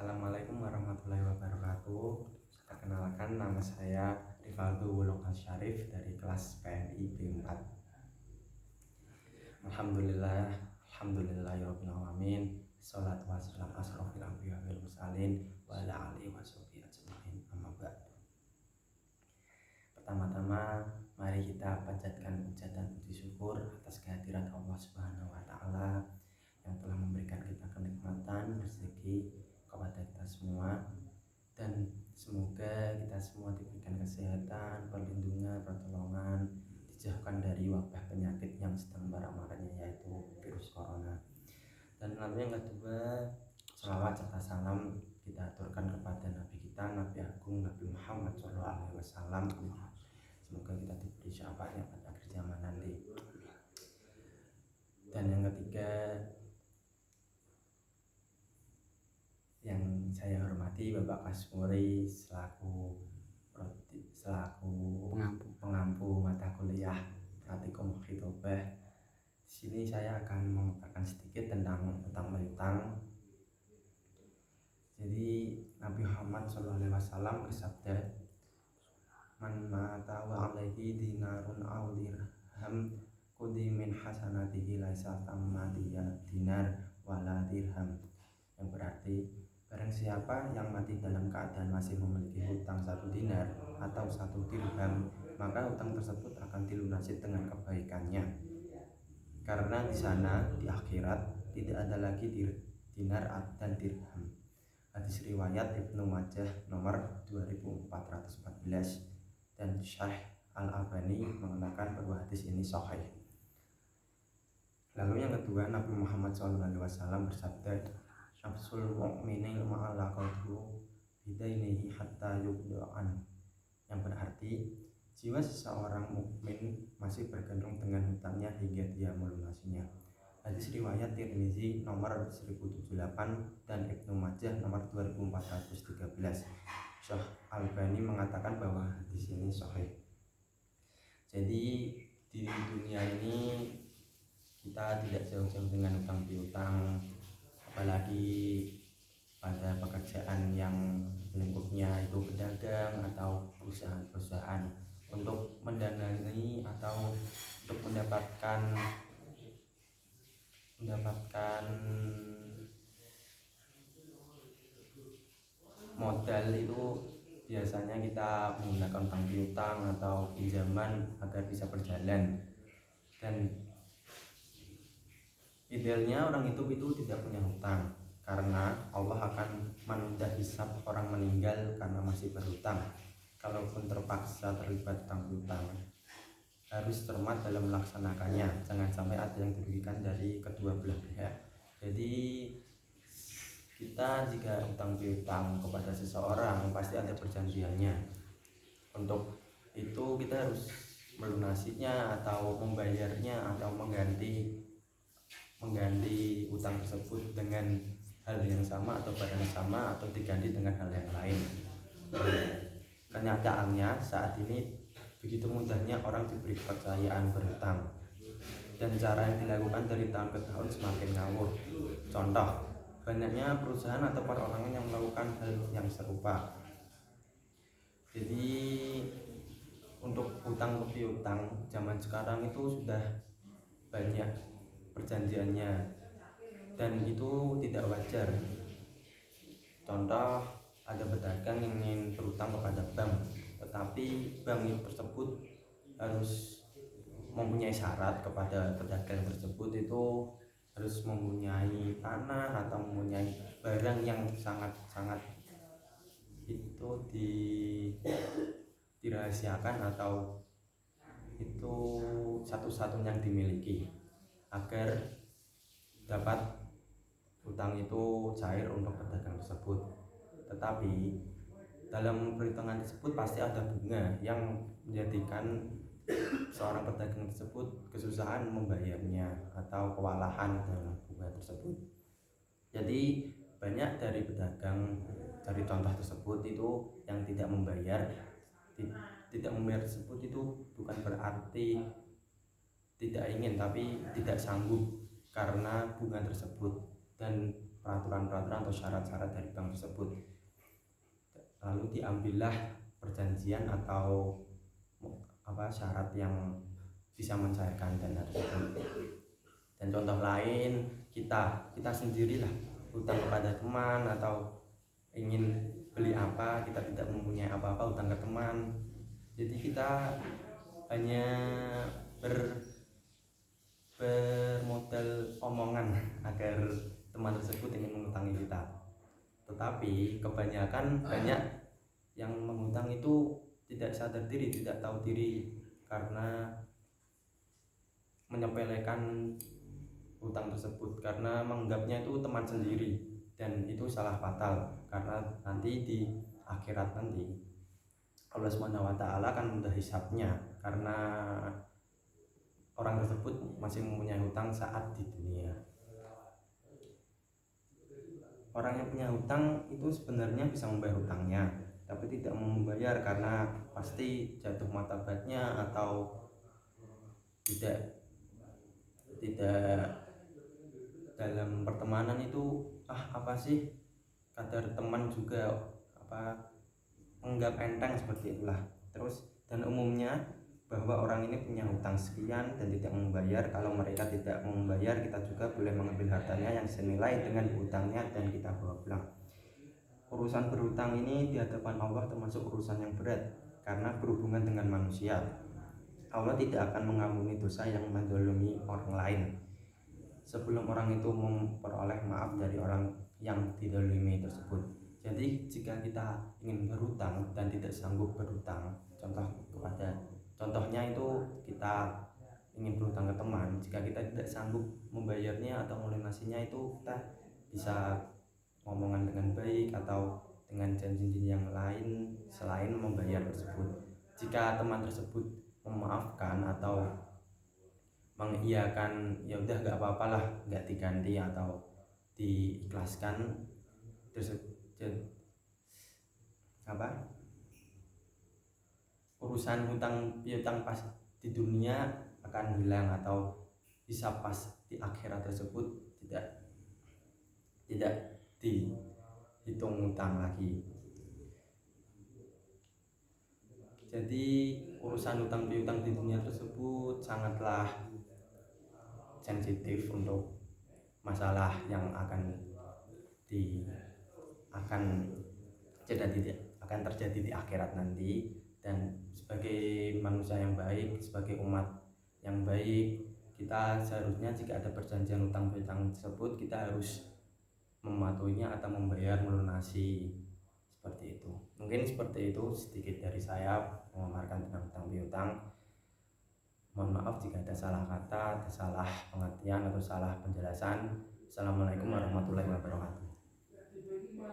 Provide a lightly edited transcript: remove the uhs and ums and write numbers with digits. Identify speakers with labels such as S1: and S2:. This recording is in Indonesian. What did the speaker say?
S1: Assalamualaikum warahmatullahi wabarakatuh. Perkenalkan, nama saya Rivaldo Wulongal Syarif dari kelas PNI B4. Alhamdulillahirabbil alamin. Sholatu wassalamu ala asrofil anbiya wal mursalin wa ala alihi washabihi ajmain. Amma ba'du. Pertama-tama mari kita panjatkan puja dan puji syukur atas kehadiran Allah Subhanahu wa taala yang telah memberikan kita kenikmatan rezeki kepada kita semua, dan semoga kita semua diberikan kesehatan, perlindungan, pertolongan, dijauhkan dari wabah penyakit yang sedang marak-maraknya, yaitu virus corona. Dan lalu yang kedua, selawat serta salam kita aturkan kepada Nabi kita, Nabi Agung Nabi Muhammad SAW. Semoga kita diberi syafaatnya pada akhir zaman nanti. Dan yang ketiga, yang saya hormati Bapak Kasmuri selaku pengampu mata kuliah Pratikum Khitobah. Di sini saya akan memaparkan sedikit tentang utang piutang. Jadi Nabi Muhammad SAW bersabda, "Man mata wa alaihi dinarun aw dirham qudi min hasanatihi laisa tamma dinar wala dirham." Yang berarti, barang siapa yang mati dalam keadaan masih memiliki hutang 1 dinar atau 1 dirham, maka hutang tersebut akan dilunasi dengan kebaikannya. Karena di sana, di akhirat, tidak ada lagi dinar dan dirham. Hadis riwayat Ibnu Majah nomor 2414, dan Syekh Al-Albani mengatakan bahwa hadis ini sahih. Lalu yang kedua, Nabi Muhammad SAW bersabda, "Nafsul mu'mini ma'alaqatuhu bidainihi hatta yubda'an." Yang berarti, jiwa seseorang mukmin masih bergantung dengan hutangnya hingga dia melunasinya. Hadis riwayat Tirmizi nomor 1078 dan Ibnu Majah nomor 2413. Syekh Albani mengatakan bahwa hadis ini sahih. Jadi di dunia ini kita tidak jauh-jauh dengan hutang piutang, apalagi pada pekerjaan yang lingkupnya itu pedagang atau perusahaan-perusahaan, untuk mendanai atau untuk mendapatkan modal itu biasanya kita menggunakan utang piutang atau pinjaman agar bisa berjalan. Dan idealnya orang itu tidak punya hutang, karena Allah akan menunda hisab orang meninggal karena masih berhutang. Kalaupun terpaksa terlibat hutang piutang, harus cermat dalam melaksanakannya, jangan sampai ada yang dirugikan dari kedua belah pihak. Jadi kita jika hutang piutang kepada seseorang pasti ada perjanjiannya. Untuk itu kita harus melunasinya atau membayarnya atau mengganti utang tersebut dengan hal yang sama atau barang sama, atau diganti dengan hal yang lain. Kenyataannya saat ini begitu mudahnya orang diberi kepercayaan berhutang, dan cara yang dilakukan dari tahun ke tahun semakin ngawur. Contoh, banyaknya perusahaan atau perorangan yang melakukan hal yang serupa. Jadi untuk hutang piutang zaman sekarang itu sudah banyak perjanjiannya, dan itu tidak wajar. Contoh, ada pedagang yang ingin berutang kepada bank, tetapi bank tersebut harus mempunyai syarat kepada pedagang tersebut, itu harus mempunyai tanah atau mempunyai barang yang sangat-sangat itu dirahasiakan, atau itu satu-satunya yang dimiliki, agar dapat hutang itu cair untuk pedagang tersebut. Tetapi dalam perhitungan tersebut pasti ada bunga yang menjadikan seorang pedagang tersebut kesusahan membayarnya atau kewalahan dengan bunga tersebut. Jadi banyak dari pedagang dari contoh tersebut itu yang tidak membayar tersebut, itu bukan berarti tidak ingin, tapi tidak sanggup karena bunga tersebut. Dan peraturan-peraturan atau syarat-syarat dari bank tersebut. Lalu diambillah perjanjian atau syarat yang bisa mencairkan dana tersebut. Dan contoh lain, kita sendirilah hutang kepada teman atau ingin beli apa, kita tidak mempunyai apa-apa, hutang ke teman. Jadi kita hanya bermodal omongan agar teman tersebut ingin mengutangi kita. Tetapi kebanyakan banyak yang menghutang itu tidak sadar diri, tidak tahu diri, karena menyepelekan hutang tersebut, karena menganggapnya itu teman sendiri, dan itu salah fatal. Karena nanti di akhirat nanti Allah SWT akan menghisapnya, karena orang tersebut masih mempunyai hutang saat di dunia. Orang yang punya hutang itu sebenarnya bisa membayar hutangnya, tapi tidak membayar karena pasti jatuh martabatnya atau tidak dalam pertemanan itu apa sih, kadar teman juga menganggap enteng seperti itulah. Terus dan umumnya bahwa orang ini punya hutang sekian dan tidak membayar. Kalau mereka tidak membayar, kita juga boleh mengambil hartanya yang senilai dengan hutangnya dan kita bawa pulang. Urusan berhutang ini di hadapan Allah termasuk urusan yang berat, karena berhubungan dengan manusia. Allah tidak akan mengampuni dosa yang menzalimi orang lain sebelum orang itu memperoleh maaf dari orang yang dizalimi tersebut. Jadi jika kita ingin berhutang dan tidak sanggup berhutang, contohnya itu kita ingin berhutang ke teman, jika kita tidak sanggup membayarnya atau melunasinya, itu kita bisa ngomongan dengan baik atau dengan janji yang lain selain membayar tersebut. Jika teman tersebut memaafkan atau mengiyakan, ya udah gak apa-apalah, gak diganti atau diikhlaskan, urusan hutang piutang pas di dunia akan hilang, atau bisa pas di akhirat tersebut tidak dihitung hutang lagi. Jadi urusan hutang piutang di dunia tersebut sangatlah sensitif untuk masalah yang akan terjadi di akhirat nanti. Dan sebagai manusia yang baik, sebagai umat yang baik, kita seharusnya jika ada perjanjian hutang piutang tersebut, kita harus mematuhinya atau membayar, melunasi, seperti itu. Mungkin seperti itu sedikit dari saya memaparkan tentang hutang piutang. Mohon maaf jika ada salah kata, ada salah pengertian atau salah penjelasan. Assalamualaikum warahmatullahi wabarakatuh.